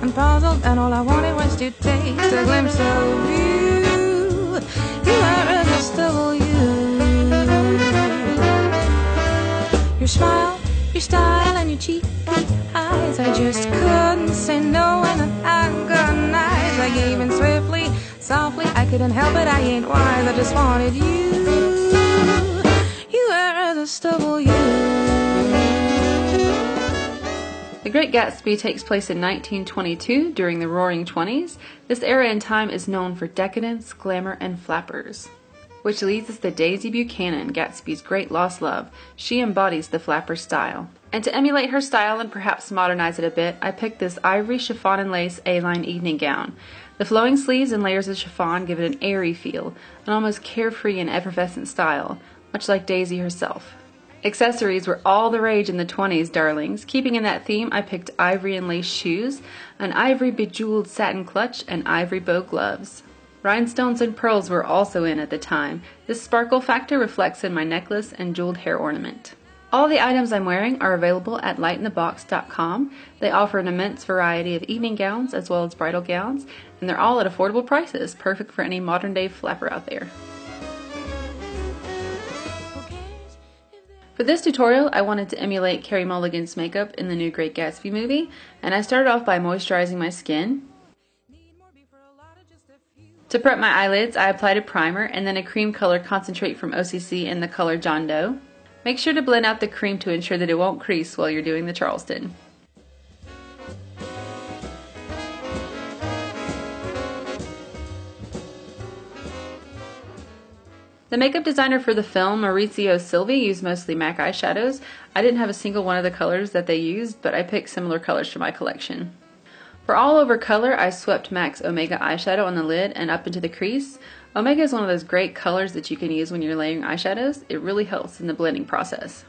and puzzled, and all I wanted was to taste a glimpse of you. You are irresistible, you. Your smile, your style, and your cheeky eyes, I just couldn't say no when I got nice. I gave in swiftly, softly, I couldn't help it, I ain't wise, I just wanted you. You are irresistible, you. The Great Gatsby takes place in 1922 during the Roaring Twenties. This era in time is known for decadence, glamour, and flappers. Which leads us to Daisy Buchanan, Gatsby's great lost love. She embodies the flapper style. And to emulate her style and perhaps modernize it a bit, I picked this ivory chiffon and lace A-line evening gown. The flowing sleeves and layers of chiffon give it an airy feel, an almost carefree and effervescent style, much like Daisy herself. Accessories were all the rage in the 20s, darlings. Keeping in that theme, I picked ivory and lace shoes, an ivory bejeweled satin clutch, and ivory bow gloves. Rhinestones and pearls were also in at the time. This sparkle factor reflects in my necklace and jeweled hair ornament. All the items I'm wearing are available at lightinthebox.com. They offer an immense variety of evening gowns as well as bridal gowns, and they're all at affordable prices, perfect for any modern day flapper out there. For this tutorial, I wanted to emulate Carey Mulligan's makeup in the new Great Gatsby movie, and I started off by moisturizing my skin. To prep my eyelids, I applied a primer and then a cream color concentrate from OCC in the color John Doe. Make sure to blend out the cream to ensure that it won't crease while you're doing the Charleston. The makeup designer for the film, Maurizio Silvi, used mostly MAC eyeshadows. I didn't have a single one of the colors that they used, but I picked similar colors for my collection. For all over color, I swept MAC's Omega eyeshadow on the lid and up into the crease. Omega is one of those great colors that you can use when you're layering eyeshadows. It really helps in the blending process.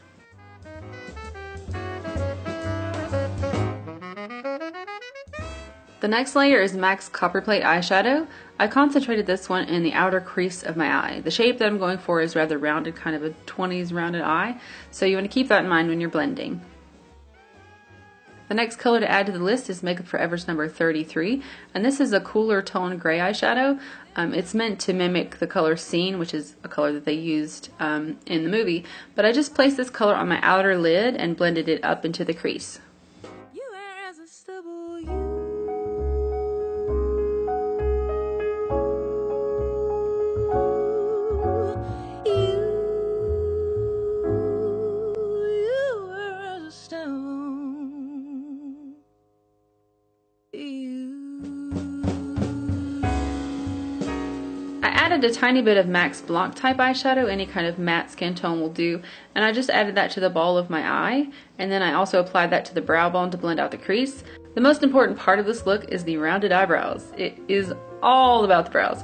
The next layer is MAC's Copperplate eyeshadow. I concentrated this one in the outer crease of my eye. The shape that I'm going for is rather rounded, kind of a 20s rounded eye, so you want to keep that in mind when you're blending. The next color to add to the list is Makeup Forever's number 33, and this is a cooler tone gray eyeshadow. It's meant to mimic the color Scene, which is a color that they used in the movie, but I just placed this color on my outer lid and blended it up into the crease. I added a tiny bit of MAC's Blanc type eyeshadow, any kind of matte skin tone will do, and I just added that to the ball of my eye, and then I also applied that to the brow bone to blend out the crease. The most important part of this look is the rounded eyebrows. It is all about the brows.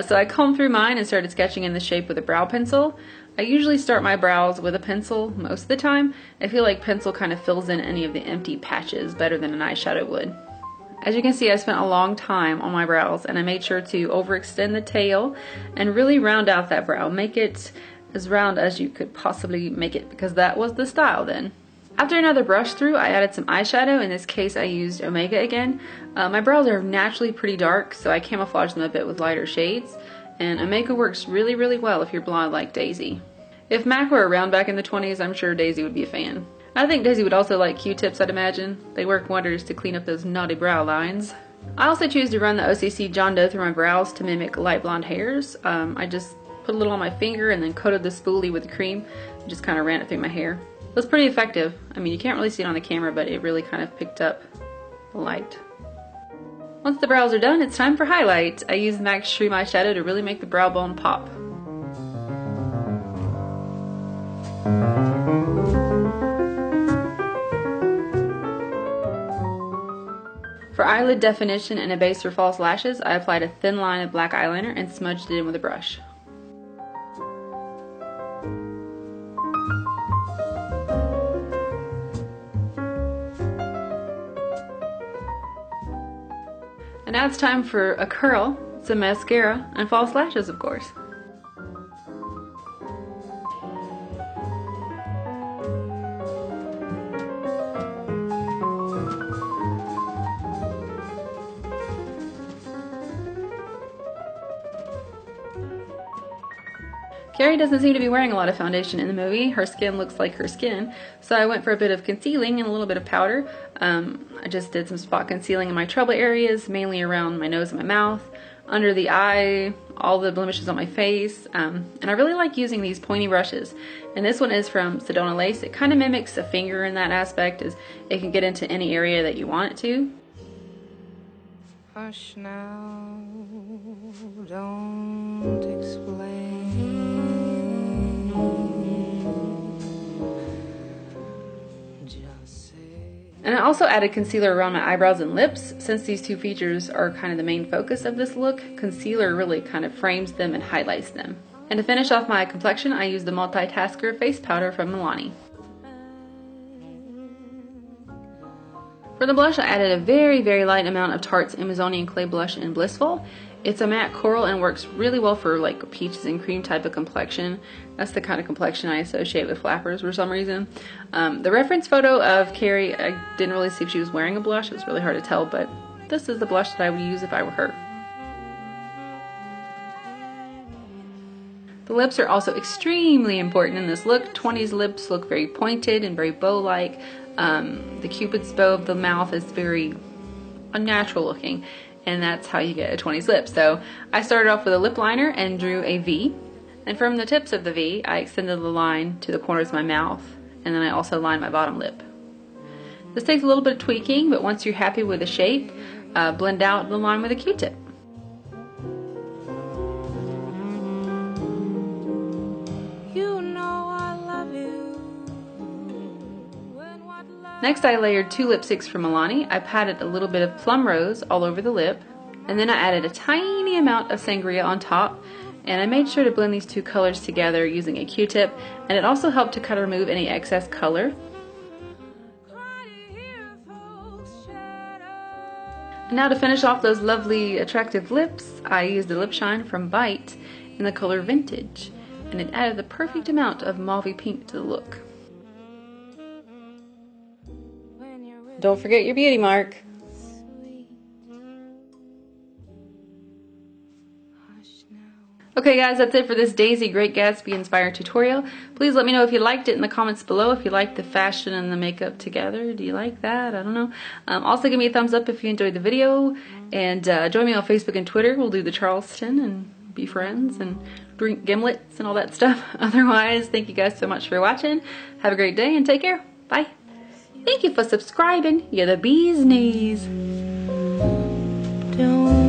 So I combed through mine and started sketching in the shape with a brow pencil. I usually start my brows with a pencil most of the time. I feel like pencil kind of fills in any of the empty patches better than an eyeshadow would. As you can see, I spent a long time on my brows, and I made sure to overextend the tail and really round out that brow. Make it as round as you could possibly make it, because that was the style then. After another brush through, I added some eyeshadow. In this case, I used Omega again. My brows are naturally pretty dark, so I camouflaged them a bit with lighter shades, and Omega works really, really well if you're blonde like Daisy. If MAC were around back in the 20s, I'm sure Daisy would be a fan. I think Daisy would also like Q-tips, I'd imagine. They work wonders to clean up those naughty brow lines. I also choose to run the OCC John Doe through my brows to mimic light blonde hairs. I just put a little on my finger and then coated the spoolie with cream and just kind of ran it through my hair. It was pretty effective. I mean, you can't really see it on the camera, but it really kind of picked up the light. Once the brows are done, it's time for highlight. I used MAC's Shroom eyeshadow to really make the brow bone pop. For eyelid definition and a base for false lashes, I applied a thin line of black eyeliner and smudged it in with a brush. And now it's time for a curl, some mascara, and false lashes, of course. Carrie doesn't seem to be wearing a lot of foundation in the movie. Her skin looks like her skin, so I went for a bit of concealing and a little bit of powder. I just did some spot concealing in my trouble areas, mainly around my nose and my mouth, under the eye, all the blemishes on my face, and I really like using these pointy brushes. And this one is from Sedona Lace. It kind of mimics a finger in that aspect, as it can get into any area that you want it to. Hush now, don't explain. Just say. And I also added concealer around my eyebrows and lips. Since these two features are kind of the main focus of this look, concealer really kind of frames them and highlights them. And to finish off my complexion, I used the Multitasker face powder from Milani. For the blush, I added a very, very light amount of Tarte's Amazonian Clay Blush in Blissful. It's a matte coral and works really well for like a peaches and cream type of complexion. That's the kind of complexion I associate with flappers for some reason. The reference photo of Carrie, I didn't really see if she was wearing a blush. It was really hard to tell, but this is the blush that I would use if I were her. The lips are also extremely important in this look. 20's lips look very pointed and very bow-like. The Cupid's bow of the mouth is very unnatural looking, and that's how you get a 20's lip. So I started off with a lip liner and drew a V, and from the tips of the V I extended the line to the corners of my mouth, and then I also lined my bottom lip. This takes a little bit of tweaking, but once you're happy with the shape, blend out the line with a Q-tip. Next, I layered two lipsticks from Milani. I patted a little bit of Plum Rose all over the lip, and then I added a tiny amount of Sangria on top, and I made sure to blend these two colors together using a Q-tip, and it also helped to kind of remove any excess color. And now to finish off those lovely, attractive lips, I used the Lip Shine from Bite in the color Vintage, and it added the perfect amount of mauvey pink to the look. Don't forget your beauty mark. Okay guys, that's it for this Daisy Great Gatsby inspired tutorial. Please let me know if you liked it in the comments below, if you liked the fashion and the makeup together. Do you like that? I don't know. Also give me a thumbs up if you enjoyed the video, and join me on Facebook and Twitter. We'll do the Charleston and be friends and drink gimlets and all that stuff. Otherwise, thank you guys so much for watching. Have a great day and take care. Bye. Thank you for subscribing. You're the bee's knees. Don't